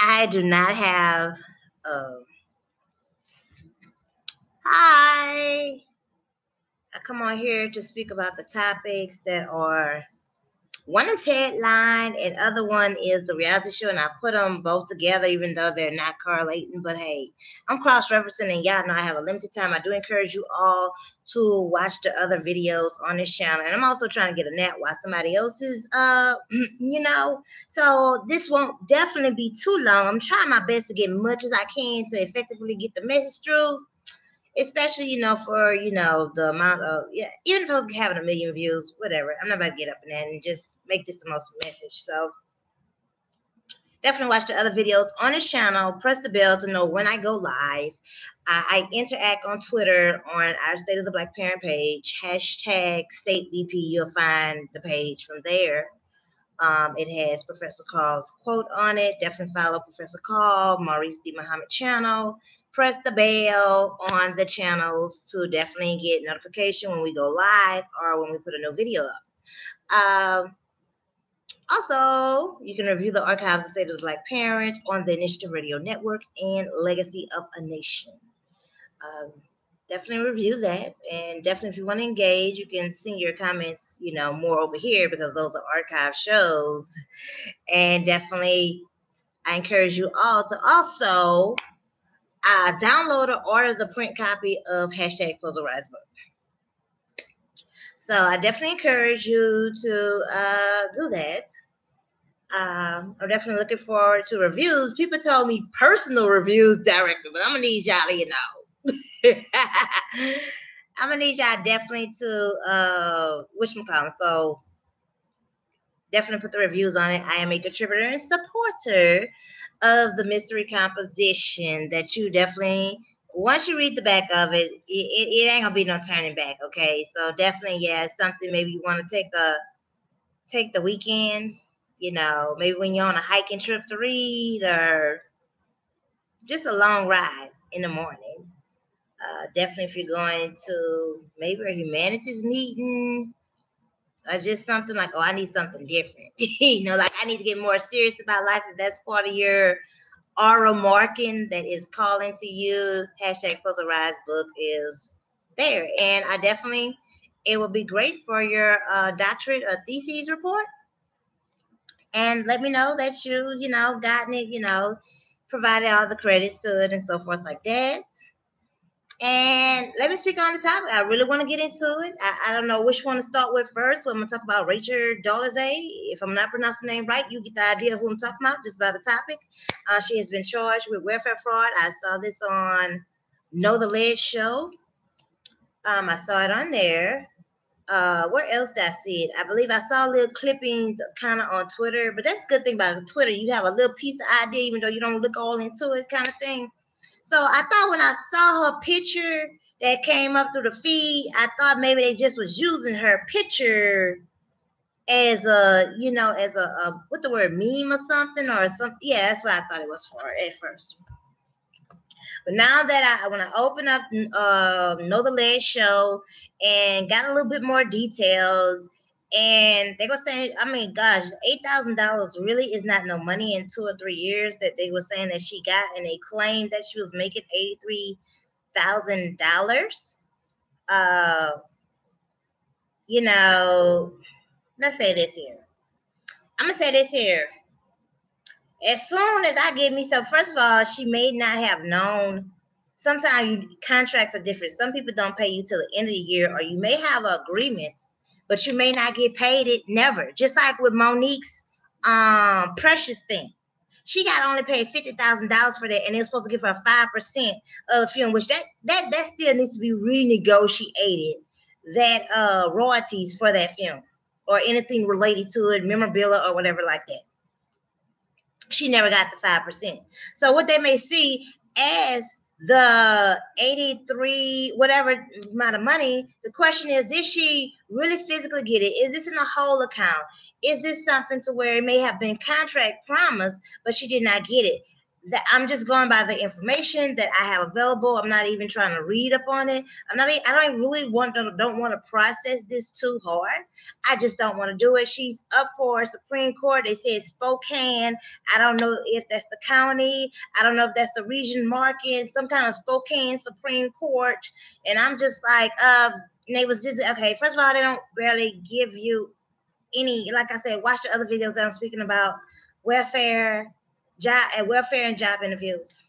I do not have. Hi. I come on here to speak about the topics that are. One is headline, and other one is the reality show, and I put them both together, even though they're not correlating. But hey, I'm cross-referencing, and y'all know I have a limited time. I do encourage you all to watch the other videos on this channel, and I'm also trying to get a nap while somebody else is, So this won't definitely be too long. I'm trying my best to get much as I can to effectively get the message through. Especially, for, the amount of, yeah, even if I was having 1 million views, whatever, I'm not about to get up in that and just make this the most message. So definitely watch the other videos on this channel. Press the bell to know when I go live. I interact on Twitter on our State of the Black Parent page, #StateBP. You'll find the page from there. It has Professor Carl's quote on it. Definitely follow Professor Carl, Maurice D. Muhammad channel. Press the bell on the channels to definitely get notification when we go live or when we put a new video up. Also, you can review the archives of State of the Black Parent on the Initiative Radio Network and Legacy of a Nation. Definitely review that, and definitely if you want to engage, you can send your comments, more over here because those are archive shows. And definitely, I encourage you all to also download or order the print copy of #PuzzleRise book. So I definitely encourage you to do that. I'm definitely looking forward to reviews. People told me personal reviews directly, but I'm gonna need y'all to, I'm gonna need y'all definitely to whatchamacallit. So definitely put the reviews on it. I am a contributor and supporter of the mystery composition that you definitely, once you read the back of it, it ain't gonna be no turning back. Okay, so definitely, yeah, something maybe you want to take the weekend. Maybe when you're on a hiking trip to read, or just a long ride in the morning. Definitely if you're going to maybe a humanities meeting or just something like, oh, I need something different. Like I need to get more serious about life. If that's part of your aura marking that is calling to you, #PuzzleRise book is there. And it will be great for your doctorate or thesis report. And let me know that you gotten it, provided all the credits to it and so forth like that. And let me speak on the topic. I really want to get into it. I don't know which one to start with first. I'm going to talk about Rachel Dolezal. If I'm not pronouncing the name right, you get the idea of who I'm talking about, just about the topic. She has been charged with welfare fraud. I saw this on Know the Lead show. I saw it on there. Where else did I see it? I believe I saw little clippings kind of on Twitter. But that's the good thing about Twitter. You have a little piece of idea, even though you don't look all into it kind of thing. So I thought when I saw her picture that came up through the feed, I thought maybe they just was using her picture as a, what the word, meme or something or something. Yeah, that's what I thought it was for at first. But now that when I open up Know the Lead show and got a little bit more details, and they were saying, I mean, gosh, $8,000 really is not no money in 2 or 3 years that they were saying that she got, and they claimed that she was making $83,000. Let's say this here. I'm gonna say this here. As soon as I get me some, first of all, she may not have known. Sometimes contracts are different. Some people don't pay you till the end of the year, or you may have an agreement, but you may not get paid it never. Just like with Monique's Precious thing. She got only paid $50,000 for that, and they were supposed to give her 5% of the film, which that still needs to be renegotiated. That royalties for that film or anything related to it, memorabilia or whatever like that. She never got the 5%. So what they may see as the 83, whatever amount of money, the question is, did she really physically get it? Is this in a whole account? Is this something to where it may have been contract promised, but she did not get it? that I'm just going by the information that I have available. I'm not even trying to read up on it. I don't really don't want to process this too hard. I just don't want to do it. She's up for Supreme Court. They said Spokane. I don't know if that's the county. I don't know if that's the region market, some kind of Spokane Supreme Court. And I'm just like, and they was just, okay, first of all, they don't really give you any, like I said, watch the other videos that I'm speaking about, welfare and job interviews.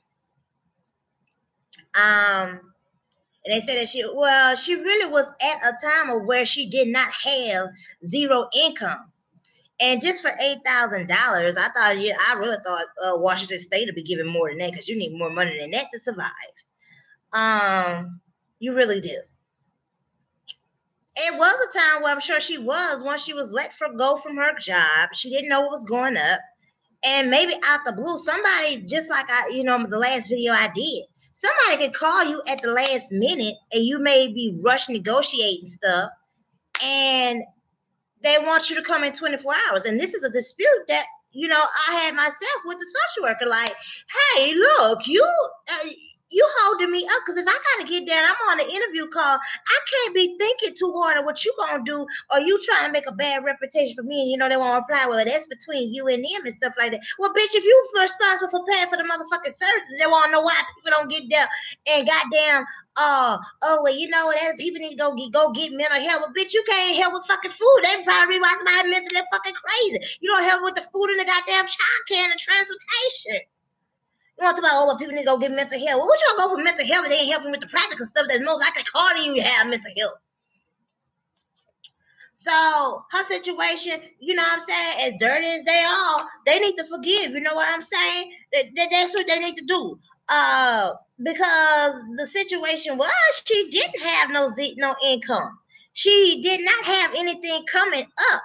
And they said that she really was at a time of where she did not have zero income. And just for $8,000, I really thought Washington State would be giving more than that, because you need more money than that to survive. You really do. It was a time where I'm sure she was, once she was let go from her job, she didn't know what was going up. And maybe out the blue, somebody, just like the last video I did, somebody could call you at the last minute, and you may be rush negotiating stuff, and they want you to come in 24 hours. And this is a dispute that, I had myself with the social worker. Like, hey, look, you holding me up, because if I gotta get there and I'm on an interview call, I can't be thinking too hard of what you gonna do, or you trying to make a bad reputation for me, and they won't reply. Well, that's between you and them and stuff like that. Well, bitch, if you responsible for paying for the motherfucking services, they wanna know why people don't get there and goddamn, people need to go get mental health. Well, bitch, you can't help with fucking food. They probably why somebody mentally fucking crazy. You don't help with the food and the goddamn childcare and the transportation. You want to talk about, people need to go get mental health. Well, what you gonna go for mental health if they ain't helping with the practical stuff that's most likely causing you to have mental health? So her situation, you know what I'm saying, as dirty as they are, they need to forgive. You know what I'm saying? That's what they need to do. Because the situation was, she didn't have no income. She did not have anything coming up.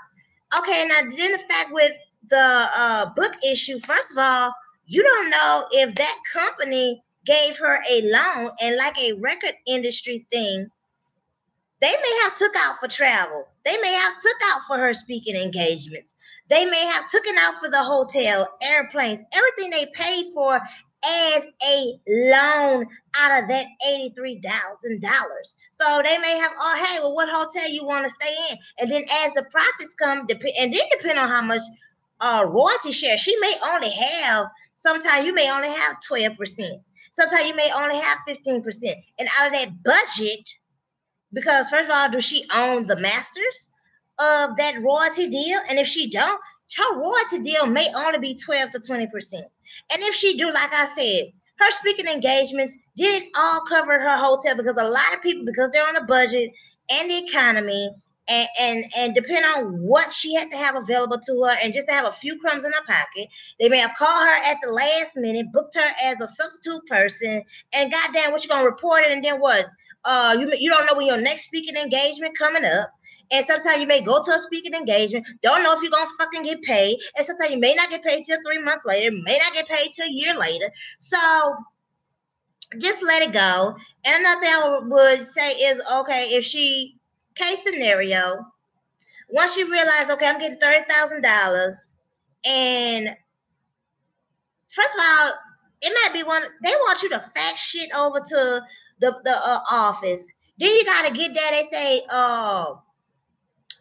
Okay, now then the fact with the book issue, first of all, you don't know if that company gave her a loan, and like a record industry thing, they may have took out for travel. They may have took out for her speaking engagements. They may have taken out for the hotel, airplanes, everything they paid for as a loan out of that $83,000. So they may have, hey, well, what hotel you want to stay in? And then as the profits come, and then depend on how much royalty share, she may only have, sometimes you may only have 12%. Sometimes you may only have 15%. And out of that budget, because first of all, does she own the masters of that royalty deal? And if she don't, her royalty deal may only be 12 to 20%. And if she do, like I said, her speaking engagements didn't all cover her hotel, because a lot of people, because they're on a budget and the economy, and depending on what she had to have available to her, and just to have a few crumbs in her pocket, they may have called her at the last minute, booked her as a substitute person, and goddamn, what you gonna report it, and then what? You don't know when your next speaking engagement coming up. And sometimes you may go to a speaking engagement, don't know if you're going to fucking get paid. And sometimes you may not get paid till 3 months later, may not get paid till a year later. So just let it go. And another thing I would say is, okay, if she, case scenario, once she realized, okay, I'm getting $30,000, and first of all, it might be they want you to fax shit over to the office. Then you got to get there. They say,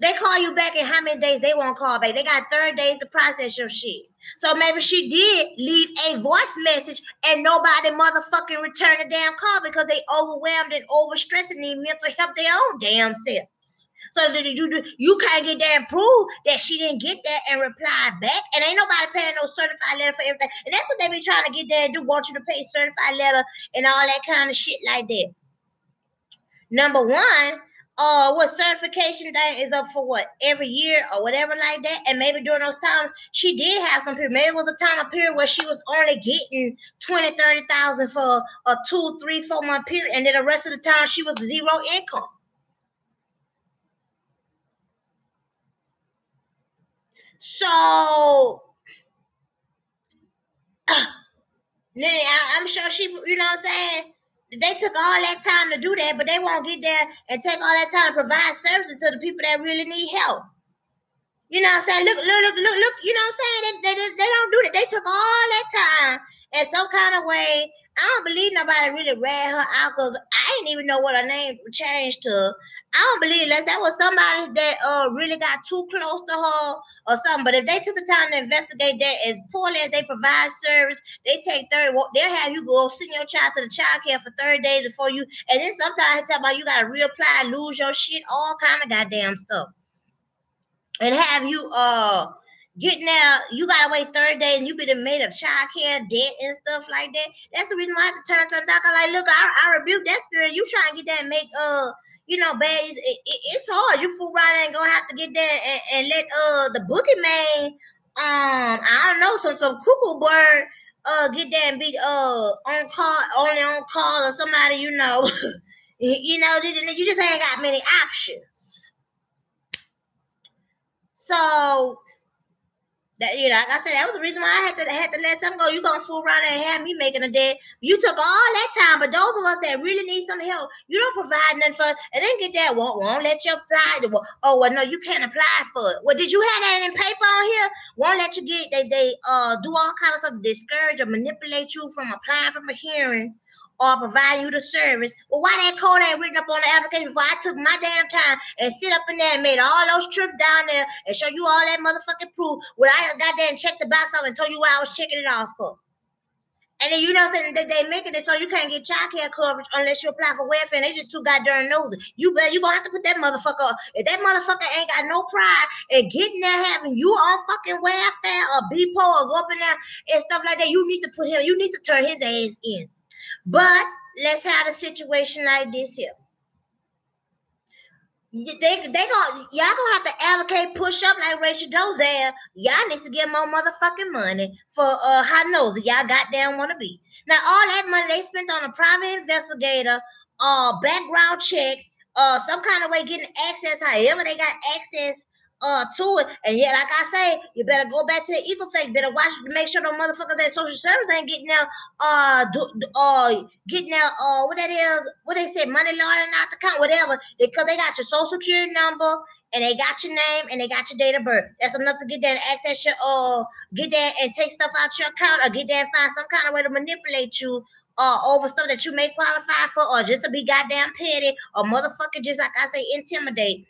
they call you back in how many days? They won't call back. They got 30 days to process your shit. So maybe she did leave a voice message and nobody motherfucking returned a damn call because they overwhelmed and overstressed and need mental help their own damn self. So you can't get there and prove that she didn't get that and reply back. And ain't nobody paying no certified letter for everything. And that's what they be trying to get there and do, want you to pay certified letter and all that kind of shit like that. Number one, what certification thing is up for what? Every year or whatever like that. And maybe during those times, she did have some period. Maybe it was a time, a period where she was only getting 20, 30,000 for a 2, 3, 4 month period. And then the rest of the time, she was zero income. So, I'm sure she, you know what I'm saying? They took all that time to do that, but they won't get there and take all that time to provide services to the people that really need help. You know what I'm saying? Look, you know what I'm saying? They don't do that. They took all that time in some kind of way, I don't believe nobody really ran her out because I didn't even know what her name changed to. I don't believe unless that was somebody that really got too close to her or something. But if they took the time to investigate that, as poorly as they provide service, they take 30. They'll have you go send your child to the child care for 30 days before you, and then sometimes they talk about you gotta reapply, lose your shit, all kind of goddamn stuff, and have you getting there. You gotta wait 30 days, and you been made of child care debt and stuff like that. That's the reason why I have to turn something down. Cause like, look, I rebuke that spirit. You trying to get there and make bad. It's hard. You fool around and gonna have to get there and let the boogeyman, I don't know, some cuckoo bird get there and be on call, only on call, or somebody you know. You just ain't got many options. So that, like I said, that was the reason why I had to let some go. You gonna fool around and have me making a debt. You took all that time, but those of us that really need some help, you don't provide nothing for, and then get that won't let you apply. Oh well, no, you can't apply for it. Well, did you have that in paper on here? Won't let you get. They do all kinds of stuff to discourage or manipulate you from applying for a hearing or providing you the service. Well, why that code ain't written up on the application before I took my damn time and sit up in there and made all those trips down there and show you all that motherfucking proof when I got there and checked the box off and told you what I was checking it off for. And then they making it so you can't get child care coverage unless you apply for welfare, and they just too goddamn nosy. You gonna have to put that motherfucker up. If that motherfucker ain't got no pride and getting there having you on fucking welfare or BPO or go up in there and stuff like that, you need to turn his ass in. But let's have a situation like this here. Y'all gonna have to advocate, push up like Rachel Dolezal. Y'all need to get more motherfucking money for how nosy y'all goddamn want to be. Now all that money they spent on a private investigator, background check, some kind of way getting access, however they got access to it. And yet, like I say, you better go back to the equal fact. You better watch to make sure those motherfuckers at social service ain't getting out what that is, what they say, money laundering out the account, whatever, because they got your social security number and they got your name and they got your date of birth. That's enough to get there and access your get there and take stuff out your account, or get there and find some kind of way to manipulate you over stuff that you may qualify for, or just to be goddamn petty, or motherfucker, just like I say, intimidate.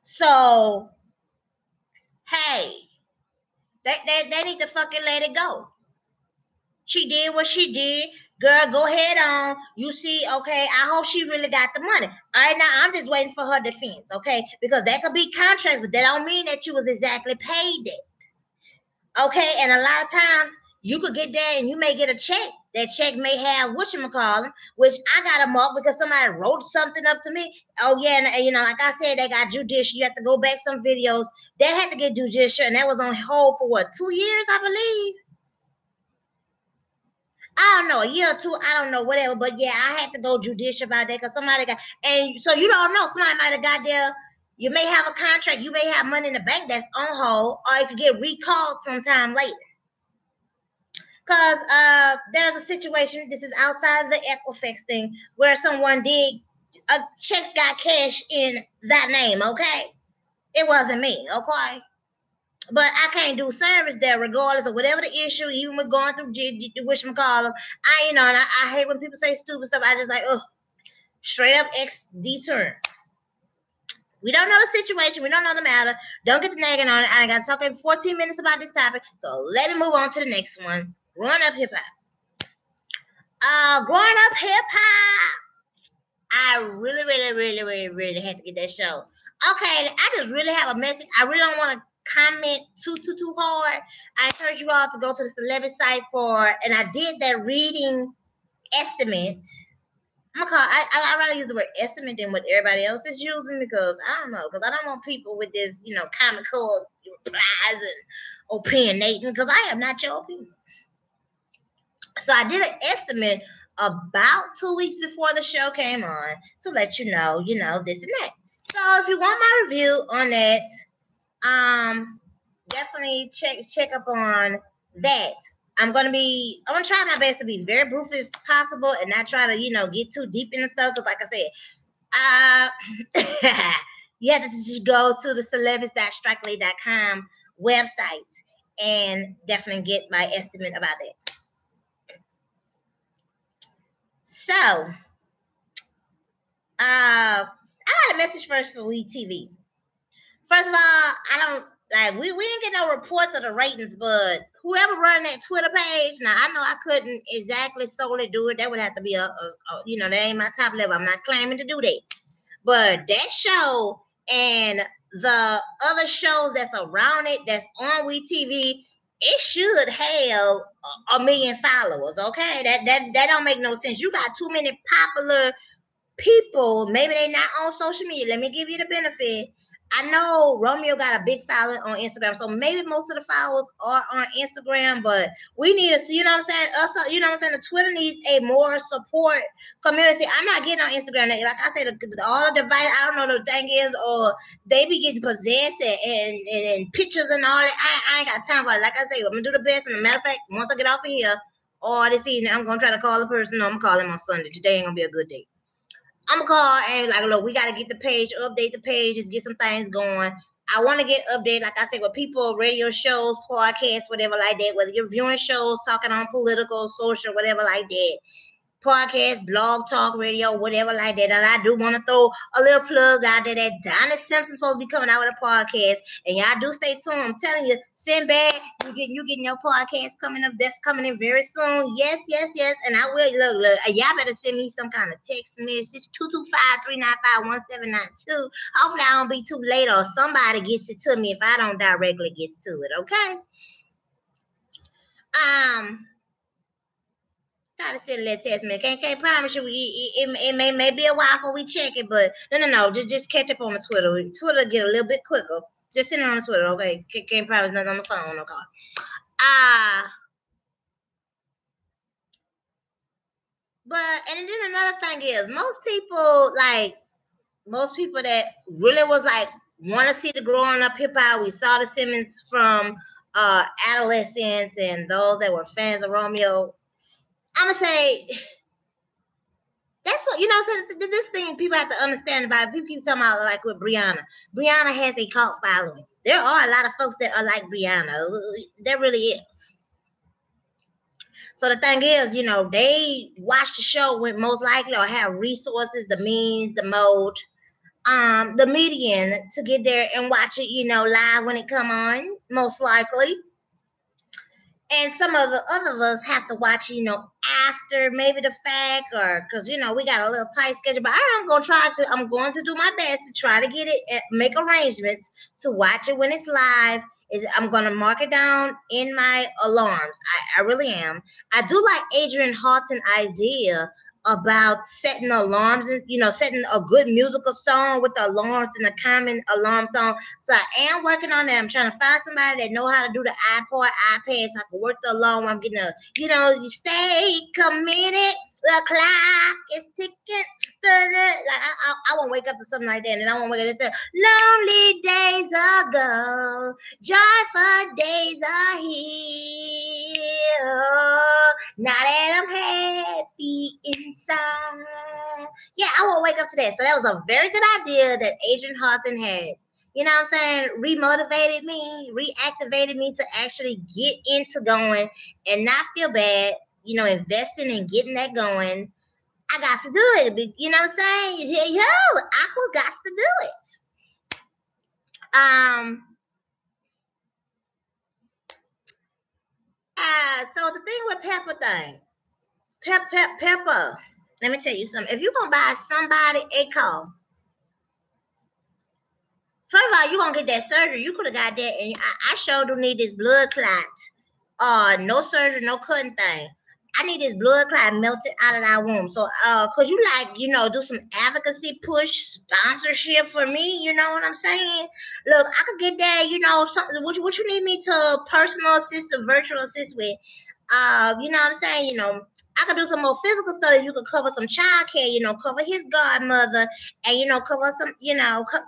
So, hey, they need to fucking let it go. She did what she did. Girl, go ahead on. You see, okay, I hope she really got the money. All right, now I'm just waiting for her defense, okay? Because that could be contracts, but that don't mean that she was exactly paid it. Okay, and a lot of times you could get there and you may get a check. That check may have whatchamacallit, which I got a mark because somebody wrote something up to me. Oh, yeah, and like I said, they got judicial. You have to go back some videos. They had to get judicial, and that was on hold for, 2 years, I believe? I don't know, a year or two, I don't know, whatever. But, yeah, I had to go judicial about that because somebody got, and so you don't know, somebody might have got there. You may have a contract. You may have money in the bank that's on hold, or it could get recalled sometime later. Because there's a situation, this is outside of the Equifax thing, where someone did, checks got cash in that name, okay? It wasn't me, okay? But I can't do service there regardless of whatever the issue, even with going through whatchamacallit. And I hate when people say stupid stuff. I just like, straight up deterrent. We don't know the situation. We don't know the matter. Don't get to nagging on it. I got to talk in 14 minutes about this topic. So let me move on to the next one. Growing up hip-hop. Growing up hip-hop. I really, really, really, really, really had to get that show. Okay, I just really have a message. I really don't want to comment too hard. I encourage you all to go to the celebrity site and I did that reading estimate. I rather use the word estimate than what everybody else is using because I don't want people with this, comical replies and opinionating because I am not your opinion. So I did an estimate about 2 weeks before the show came on to let you know, this and that. So if you want my review on that, definitely check up on that. I'm gonna try my best to be very brief if possible and not try to, get too deep into stuff. Because like I said, you have to just go to the celebrities.strikely.com website and definitely get my estimate about that. So, I had a message first for WeTV. First of all, I don't like we didn't get no reports of the ratings, but whoever run that Twitter page, now I know I couldn't exactly solely do it. That would have to be a that ain't my top level. I'm not claiming to do that. But that show and the other shows that's around it that's on WeTV, it should have a million followers. Okay, that don't make no sense. You got too many popular people. Maybe they not on social media. Let me give you the benefit. I know Romeo got a big following on Instagram, so maybe most of the followers are on Instagram, but we need to see, you know what I'm saying? Us, you know what I'm saying? The Twitter needs a more support community. I'm not getting on Instagram. Like I said, all the device, I don't know the thing is, or they be getting possessed and pictures and all that. I ain't got time for it. Like I say, I'm going to do the best. And a matter of fact, once I get off of here, or this evening, I'm going to try to call the person. No, I'm going to call him on Sunday. Today ain't going to be a good day. I'm gonna call and like, look, we gotta get the page, update the page, just get some things going. I want to get updated, like I said, with people, radio shows, podcasts, whatever like that. Whether you're viewing shows, talking on political, social, whatever like that. Podcast, blog, talk, radio, whatever like that. And I do want to throw a little plug out there that Donna Simpson's supposed to be coming out with a podcast. And y'all do stay tuned. I'm telling you, send back. You getting your podcast coming up. That's coming in very soon. Yes. And I will look. Y'all better send me some kind of text message 225-395-1792. Hopefully I don't be too late or somebody gets it to me if I don't directly get to it. Okay. Try to send a little test me. Can't promise you. It may be a while before we check it, but no. Just catch up on my Twitter. Twitter get a little bit quicker. Just send it on Twitter, okay? Can't promise nothing on the phone, okay? But and then another thing is most people that really was like want to see the growing up hip hop. We saw the Simmons from adolescence and those that were fans of Romeo. I'm gonna say that's what So this thing people have to understand about it. People keep talking about like with Brianna. Brianna has a cult following. There are a lot of folks that are like Brianna. There really is. So the thing is, they watch the show with most likely or have resources, the means, the mode, the median to get there and watch it, live when it come on, most likely. And some of the other of us have to watch, after maybe the fact, or because we got a little tight schedule. But I'm going to do my best to try to get it, make arrangements to watch it when it's live. I'm going to mark it down in my alarms. I really am. I do like Adrian Houghton's idea about setting alarms, setting a good musical song with the alarms and a common alarm song. So I am working on that. I'm trying to find somebody that know how to do the iPad, so I can work the alarm. I'm getting you stay committed. The clock is ticking. I won't wake up to something like that, and I won't wake up to lonely days are gone, joyful days are here. Now that I'm happy inside. Yeah, I won't wake up to that. So that was a very good idea that Adrian Houghton had. You know what I'm saying? Remotivated me, reactivated me to actually get into going and not feel bad, investing and getting that going. I got to do it. You know what I'm saying? Aqua got to do it. So the thing with Pepper thing, Pepper, let me tell you something. If you're going to buy somebody a car, first of all, you're going to get that surgery. You could have got that, and I sure do need this blood clot. No surgery, no cutting thing. I need this blood clot melted out of that womb. So, could you do some advocacy push sponsorship for me? You know what I'm saying? Look, I could get that, something, what you need me to personal assist or virtual assist with. You know what I'm saying? I could do some more physical stuff. You could cover some child care, cover his godmother and, cover some,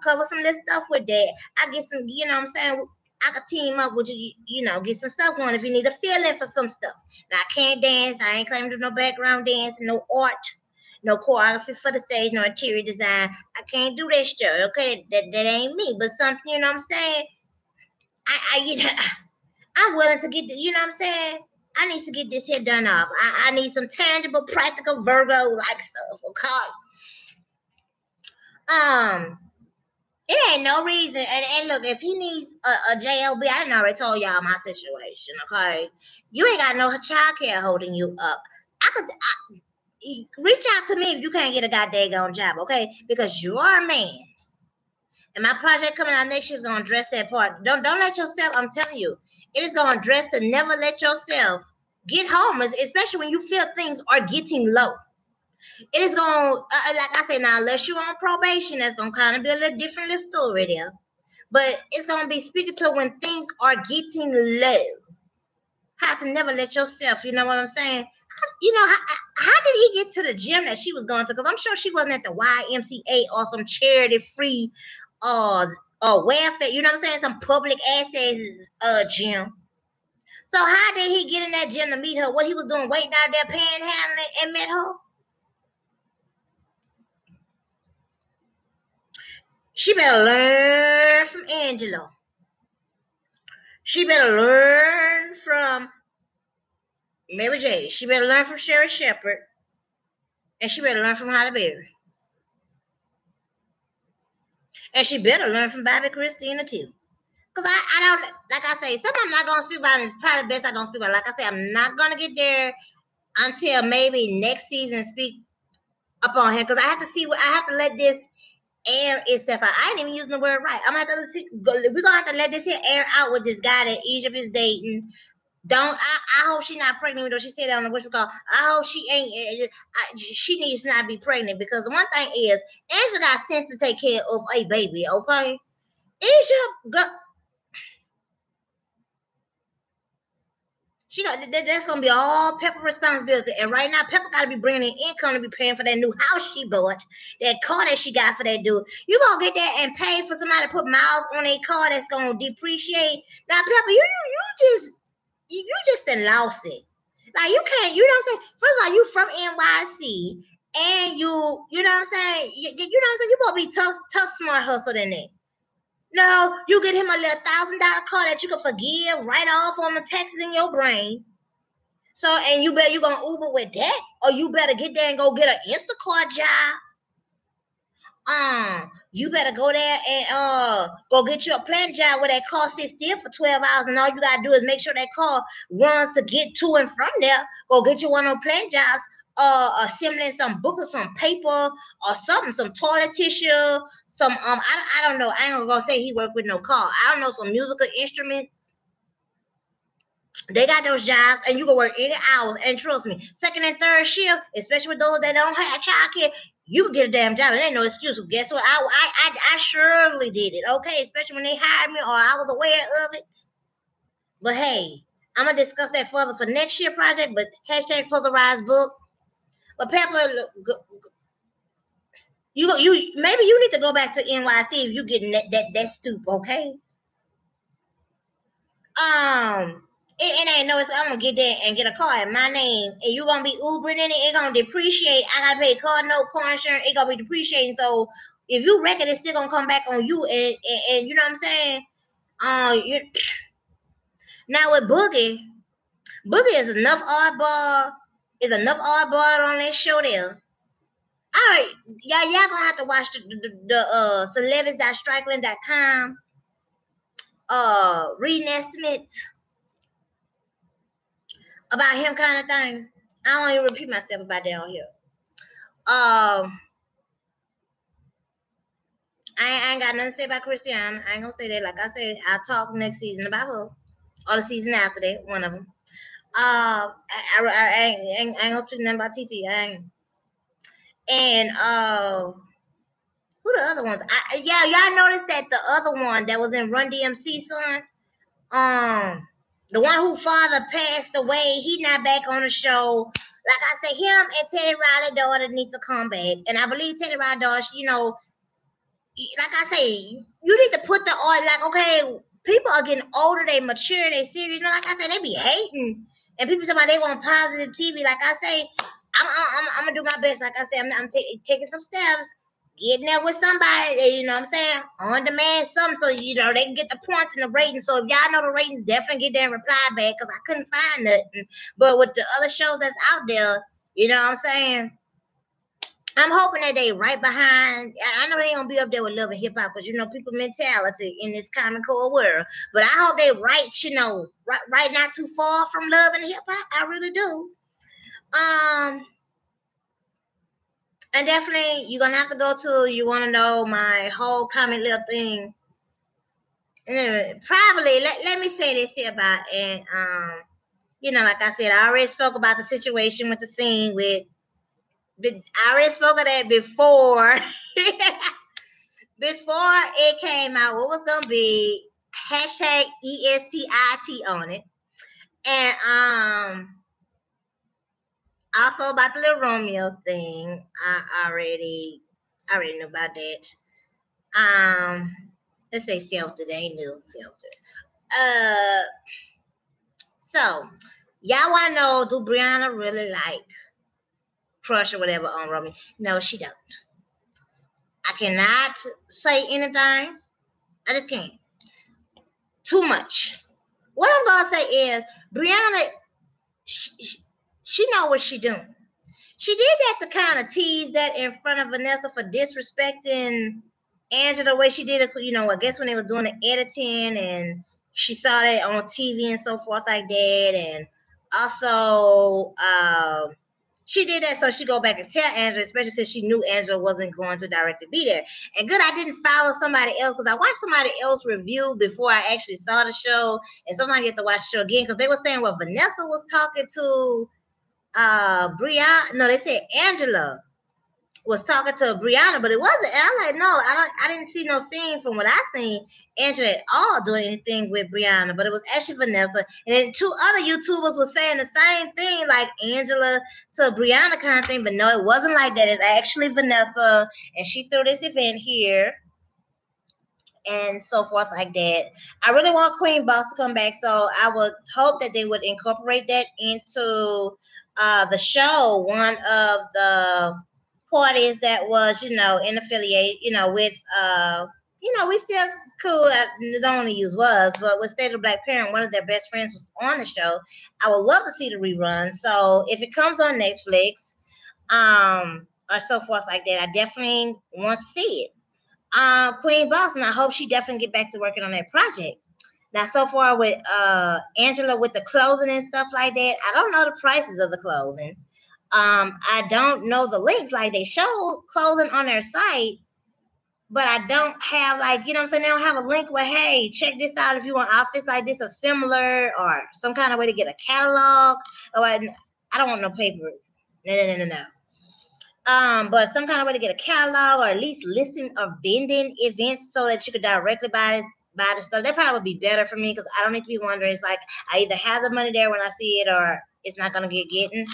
cover some of this stuff with that. I get some, what I'm saying? I could team up with you, get some stuff going if you need a feeling for some stuff. Now, I can't dance. I ain't claiming to do no background dance, no art, no choreography for the stage, no interior design. I can't do that stuff, okay? That ain't me. But something, what I'm saying? I'm willing to get, you know what I'm saying? I need to get this here done up. I need some tangible, practical Virgo-like stuff, okay? It ain't no reason. And look, if he needs a JLB, I done already told y'all my situation, okay? You ain't got no child care holding you up. Reach out to me if you can't get a goddamn job, okay? Because you are a man. And my project coming out next year is going to address that part. Don't let yourself, I'm telling you, it is going to address to never let yourself get homeless, especially when you feel things are getting low. It is going to, like I said, now, unless you're on probation, that's going to kind of be a little different little story there. But it's going to be speaking to when things are getting low. How to never let yourself, you know what I'm saying? How did he get to the gym that she was going to? Because I'm sure she wasn't at the YMCA or some charity-free welfare, you know what I'm saying? Some public access gym. So how did he get in that gym to meet her? What he was doing, waiting out there panhandling and met her? She better learn from Angela. She better learn from Mary J. She better learn from Sherry Shepherd. And she better learn from Halle Berry. And she better learn from Bobby Christina too. Because I don't, like I say, something I'm not going to speak about, and it's probably best I don't speak about. Like I say, I'm not going to get there until maybe next season speak upon him. Because I have to see, I have to let this air itself out. I ain't even using the word right. We're going to have to let this here air out with this guy that Egypt is dating. I hope she's not pregnant, though she said that on the what's call. I hope she ain't. She needs to not be pregnant, because the one thing is, Angela got sense to take care of a baby, okay? Egypt, girl, that's gonna be all Pepper's responsibility. And right now, Pepper gotta be bringing in income to be paying for that new house she bought, that car that she got for that dude. You gonna get that and pay for somebody to put miles on a car that's gonna depreciate? Now, Pepper, you just done lost it. Like, you can't, you know what I'm saying? First of all, you from NYC, and you know what I'm saying? You know what I'm saying? You supposed to be tough, smart hustle than that. No, you get him a little $1,000 car that you can forgive right off on the taxes in your brain. So, and you bet you gonna Uber with that, or you better get there and go get an Instacart job. You better go there and go get you a plant job where that car sits still for 12 hours, and all you gotta do is make sure that car runs to get to and from there. Go get you one of those plant jobs, assembling some book or some paper or something, some toilet tissue, some I don't know. I ain't gonna say he worked with no car. I don't know, some musical instruments. They got those jobs, and you can work 80 hours. And trust me, second and third shift, especially with those that don't have childcare, you can get a damn job. It ain't no excuse. Guess what? I surely did it. Okay, especially when they hired me or I was aware of it. But hey, I'm gonna discuss that further for next year project. But hashtag Puzzlerized book. But Pepper, you maybe you need to go back to NYC if you getting that stoop. Okay. It ain't no, I'm gonna get there and get a car in my name, and you gonna be Ubering in it. It gonna depreciate. I gotta pay car note, car insurance. It gonna be depreciating. So if you reckon it's still gonna come back on you, and you know what I'm saying? Now with Boogie is enough oddball. Is enough oddball on that show there. All right, y'all gonna have to watch the celebrities.strickland.com reading estimates about him kind of thing. I don't even repeat myself about that on here. I ain't got nothing to say about Christiana. I ain't gonna say that. Like I said, I'll talk next season about her, or the season after that, one of them. I ain't gonna speak nothing about TT. I ain't. And who the other ones? Y'all noticed that the other one that was in Run DMC son, the one whose father passed away, he not back on the show. Like I said, him and Teddy Riley's daughter need to come back. And I believe Teddy Riley's daughter, you know, like I say, you need to put the oil, like, okay, people are getting older, they mature, they serious. You know, like I said, they be hating. And people talk about they want positive TV. Like I say, I'm gonna do my best. Like I say, I'm taking some steps. getting there with somebody, you know what I'm saying? On demand something so, you know, they can get the points and the ratings. So if y'all know the ratings, definitely get there and reply back because I couldn't find nothing. But with the other shows that's out there, you know what I'm saying? I'm hoping that they right behind. I know they don't be up there with Love and Hip Hop because, you know, people mentality in this common core world. But I hope they right, you know, right not too far from Love and Hip Hop. I really do. And definitely, you're gonna have to go to. You want to know my whole comment little thing. Probably let me say this here about, and you know, like I said, I already spoke about the situation with the scene with. I already spoke of that before. Before it came out, what was gonna be hashtag ESTIT on it, and also about the little Romeo thing. I already knew about that. Let's say felt it. They knew felt it. So y'all want to know, do Brianna really like crush or whatever on Romeo? No, she don't. I cannot say anything. I just can't. Too much. What I'm gonna say is Brianna, she know what she doing. She did that to kind of tease that in front of Vanessa for disrespecting Angela the way she did it. You know, I guess when they were doing the editing and she saw that on TV and so forth like that, and also she did that so she go back and tell Angela, especially since she knew Angela wasn't going to directly be there. And good, I didn't follow somebody else because I watched somebody else review before I actually saw the show, and sometimes you have to watch the show again because they were saying what Vanessa was talking to Brianna. No, they said Angela was talking to Brianna, but it wasn't. And I'm like, no, I didn't see no scene from what I seen Angela at all doing anything with Brianna, but it was actually Vanessa. And then two other YouTubers were saying the same thing, like Angela to Brianna kind of thing, but no, it wasn't like that. It's actually Vanessa, and she threw this event here and so forth like that. I really want Queen Boss to come back, so I would hope that they would incorporate that into the show. One of the parties that was, you know, in affiliate, you know, with, you know, we still cool. I don't only use was, but with State of Black Parent, one of their best friends was on the show. I would love to see the rerun. So if it comes on Netflix, or so forth like that, I definitely want to see it. Queen Boss, and I hope she definitely get back to working on that project. Now, so far with Angela with the clothing and stuff like that, I don't know the prices of the clothing. I don't know the links. Like they show clothing on their site, but I don't have, like, you know what I'm saying? They don't have a link where, hey, check this out if you want outfits like this or similar, or some kind of way to get a catalog. Or I don't want no paper. No. But some kind of way to get a catalog or at least listing of vending events so that you could directly buy the stuff. That probably would be better for me because I don't need to be wondering. It's like I either have the money there when I see it or it's not going to get getting.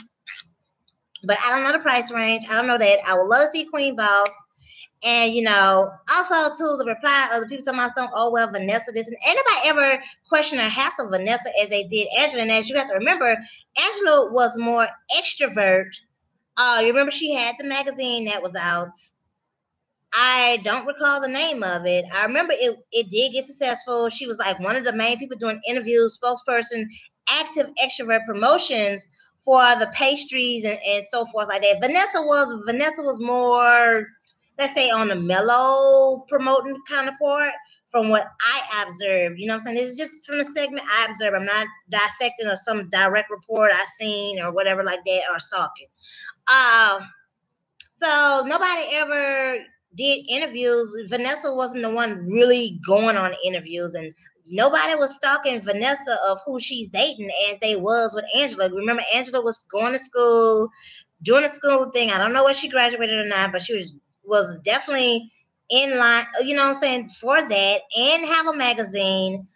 But I don't know the price range. I don't know that. I would love to see Queen Boss. And, you know, also to the reply of the people talking about some, oh, well, Vanessa this. And anybody ever question or hassle Vanessa as they did Angela? And as you have to remember, Angela was more extrovert. You remember she had the magazine that was out. I don't recall the name of it. I remember it did get successful. She was like one of the main people doing interviews, spokesperson, active extrovert promotions for the pastries and so forth like that. Vanessa was more, let's say, on the mellow promoting kind of part from what I observed. You know what I'm saying? This is just from the segment I observed. I'm not dissecting or some direct report I seen or whatever like that or stalking. So nobody ever did interviews. Vanessa wasn't the one really going on interviews, and nobody was stalking Vanessa of who she's dating as they was with Angela. Remember, Angela was going to school, doing the school thing. I don't know whether she graduated or not, but she was definitely in line, you know what I'm saying, for that, and have a magazine.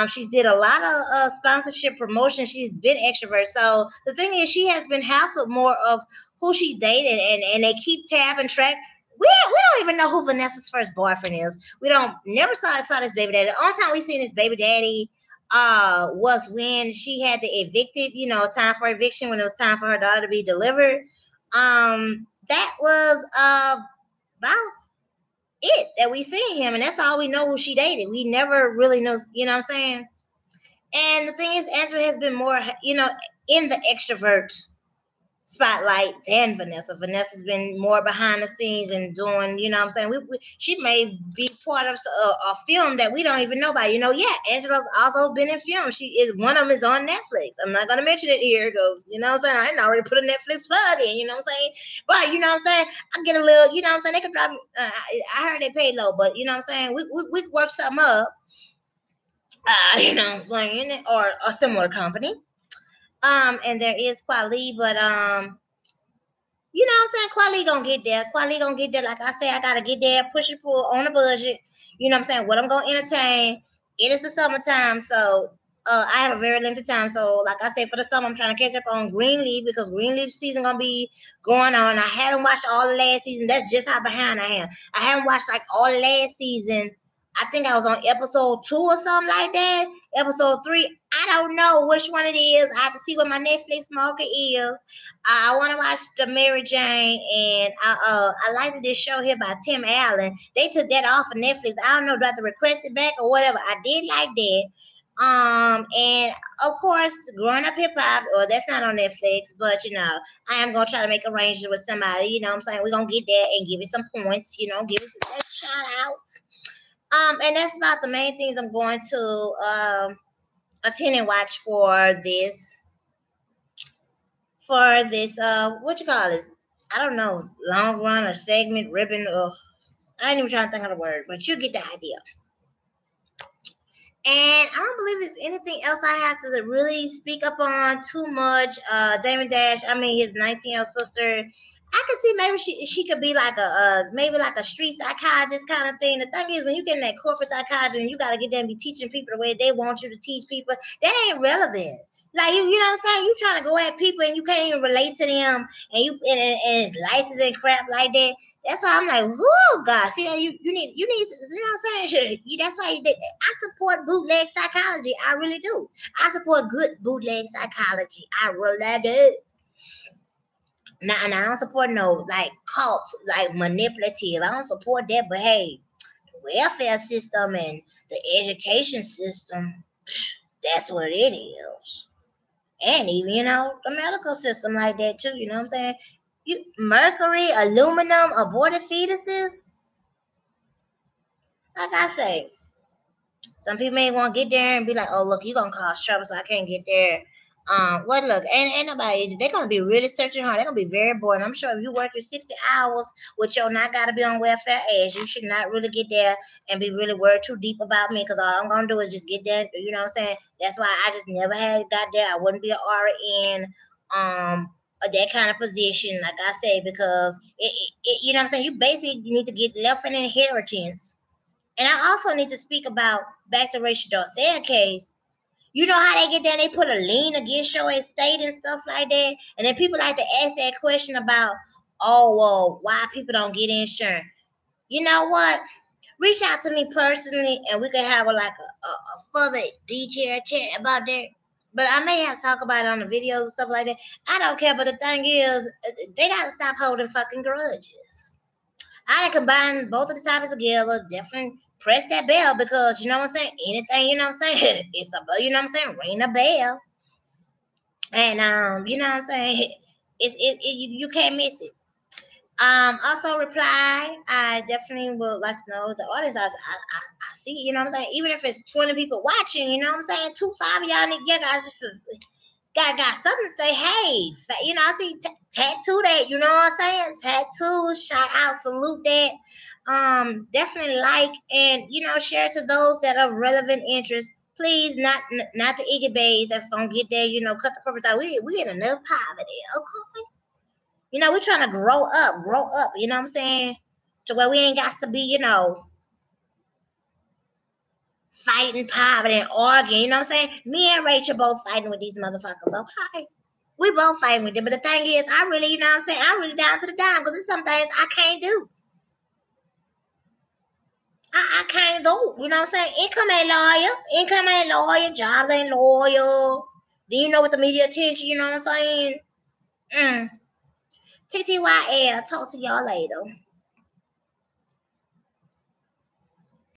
She's did a lot of sponsorship promotion. She's been extrovert. So the thing is, she has been hassled more of who she dated, and they keep tab and track. We don't even know who Vanessa's first boyfriend is. We don't never saw this baby daddy. The only time we seen this baby daddy was when she had the evicted, you know, time for eviction when it was time for her daughter to be delivered. That was about it that we see him, and that's all we know who she dated. We never really know, you know what I'm saying? And the thing is, Angela has been more, in the extrovert spotlight than Vanessa. Vanessa's been more behind the scenes and doing, you know what I'm saying? She may be part of a film that we don't even know about. Angela's also been in film. One of them is on Netflix. I'm not going to mention it here because, you know what I'm saying? I didn't already put a Netflix plug in, you know what I'm saying? But, you know what I'm saying? I get a little, you know what I'm saying? They could drop, I heard they pay low, but, you know what I'm saying? We could work something up, you know what I'm saying? Or a similar company. And there is Kweli, but you know what I'm saying? Kweli gonna get there. Kweli gonna get there. Like I say, I gotta get there, push and pull on a budget. You know what I'm saying? What I'm gonna entertain. It is the summertime, so I have a very limited time. So, like I said, for the summer, I'm trying to catch up on Greenleaf because Greenleaf season gonna be going on. I haven't watched all the last season. That's just how behind I am. I haven't watched like all the last season. I think I was on episode 2 or something like that. Episode 3. I don't know which one it is. I have to see what my Netflix market is. I want to watch the Mary Jane, and I like this show here by Tim Allen. They took that off of Netflix. I don't know, do I have to request it back or whatever. I did like that. And of course, Growing Up Hip Hop, or that's not on Netflix, but I am gonna try to make arrangements with somebody. You know what I'm saying? We're gonna get there and give it some points, give it that shout out. And that's about the main things I'm going to attend and watch for this what you call this? I don't know, long run or segment, ribbon, or I ain't even trying to think of the word, but you get the idea. And I don't believe there's anything else I have to really speak up on too much. Damon Dash, his 19-year-old sister. I could see maybe she could be like maybe like a street psychologist kind of thing. The thing is, when you get in that corporate psychology and you got to get there and be teaching people the way they want you to teach people, that ain't relevant. Like you know what I'm saying? You trying to go at people and you can't even relate to them, and it's license and crap like that. That's why I'm like, whoo, God. See, you need, you know what I'm saying? That's why I support bootleg psychology. I really do. I support good bootleg psychology. I really do. Now, and I don't support no like cults, like manipulative. I don't support that. But hey, the welfare system and the education system, that's what it is. And even the medical system like that too. You know what I'm saying? Mercury, aluminum, aborted fetuses. Like I say, some people may want to get there and be like, "Oh, look, you're gonna cause trouble, so I can't get there." Well, look, ain't nobody. They're gonna be really searching hard. They're gonna be very bored. I'm sure if you working 60 hours with your not gotta be on welfare age, you should not really get there and be really worried too deep about me. Because all I'm gonna do is just get there. You know what I'm saying? That's why I just never had got there. I wouldn't be an RN. That kind of position, like I say, because you know what I'm saying. You basically need to get left an inheritance. And I also need to speak about back to Rachel Dolezal case. You know how they get there and they put a lien against your estate and stuff like that? And then people like to ask that question about, oh, well, why people don't get insurance. You know what? Reach out to me personally and we can have a further detailed chat about that. But I may have to talk about it on the videos and stuff like that. I don't care, but the thing is, they got to stop holding fucking grudges. I combine both of the topics together, definitely press that bell because you know what I'm saying? Anything, you know what I'm saying? It's a, you know what I'm saying? Ring a bell. And you know what I'm saying? You can't miss it. Also reply. I definitely would like to know the audience. I see, you know what I'm saying? Even if it's 20 people watching, you know what I'm saying? 2, 5 of y'all need guys just got something to say. Hey, you know, I see tattoo that, you know what I'm saying? Tattoo, shout out, salute that. Definitely like and share to those that are relevant interest. Please, not the iggy bays that's gonna get there, cut the purpose out. We in enough poverty, okay? We're trying to grow up, you know what I'm saying? To where we ain't got to be, fighting poverty and arguing, you know what I'm saying? Me and Rachel both fighting with these motherfuckers, okay? We both fighting with them, but the thing is, I really, you know what I'm saying? I'm really down to the dime because there's some things I can't do. I can't go, you know what I'm saying? Income ain't loyal, jobs ain't loyal. Then you know with the media attention, you know what I'm saying? TTYL, talk to y'all later.